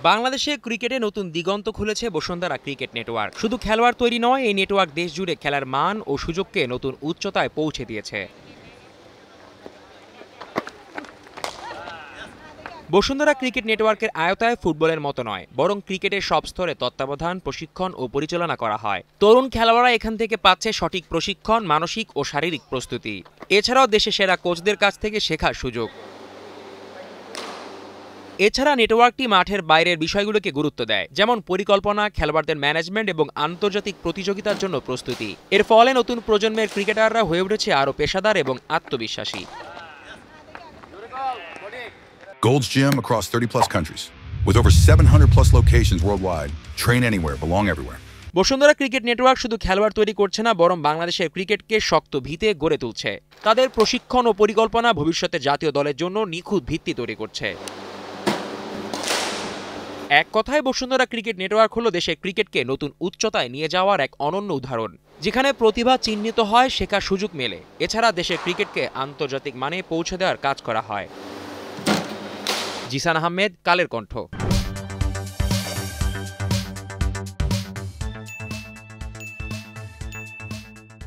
বাংলাদেশে ক্রিকেটে নতুন দিগন্ত খুলেছে বসুন্ধরা ক্রিকেট নেটওয়ার্ক। শুধু খেলোয়াড় তৈরি নয়, এই নেটওয়ার্ক দেশ জুড়ে খেলার মান ও সুযোগকে নতুন উচ্চতায় পৌঁছে দিয়েছে। বসুন্ধরা ক্রিকেট নেটওয়ার্কের আয়তায় ফুটবলের মতো নয়, বরং ক্রিকেটের সব স্তরে তত্ত্বাবধান, প্রশিক্ষণ ও পরিচালনা করা হয়। তরুণ খেলোয়াড়রা এখান থেকে পাচ্ছে সঠিক প্রশিক্ষণ, মানসিক ও শারীরিক প্রস্তুতি। এছাড়াও দেশে সেরা কোচদের কাছ থেকে শেখার সুযোগ। এছাড়া নেটওয়ার্কটি মাঠের বাইরের বিষয়গুলোকে গুরুত্ব দেয়, যেমন পরিকল্পনা, খেলোয়াড়দের ম্যানেজমেন্ট এবং আন্তর্জাতিক প্রতিযোগিতার জন্য প্রস্তুতি। এর ফলে নতুন প্রজন্মের ক্রিকেটাররা হয়ে উঠেছে আরও পেশাদার এবং আত্মবিশ্বাসী। Gold's Gym across 30+ countries. With over 700+ locations worldwide. Train anywhere, belong everywhere. Bashundhara cricket network শুধু খেলোয়াড় তৈরি করছে না, বরং বাংলাদেশের ক্রিকেটকে শক্ত ভিতে গড়ে তুলছে। তাদের প্রশিক্ষণ ও পরিকল্পনা ভবিষ্যতে জাতীয় দলের জন্য নিখুঁত ভিত্তি তৈরি করছে। এক কথায় বসুন্ধরা ক্রিকেট নেটওয়ার্ক হলো দেশের ক্রিকেটকে নতুন উচ্চতায় নিয়ে যাওয়ার এক অনন্য উদাহরণ, যেখানে প্রতিভা চিহ্নিত হয়, শেখার সুযোগ মেলে। এছাড়া দেশের ক্রিকেটকে আন্তর্জাতিক মানে পৌঁছে দেওয়ার কাজ করা হয়। জিসান আহমেদ, কালের কণ্ঠ।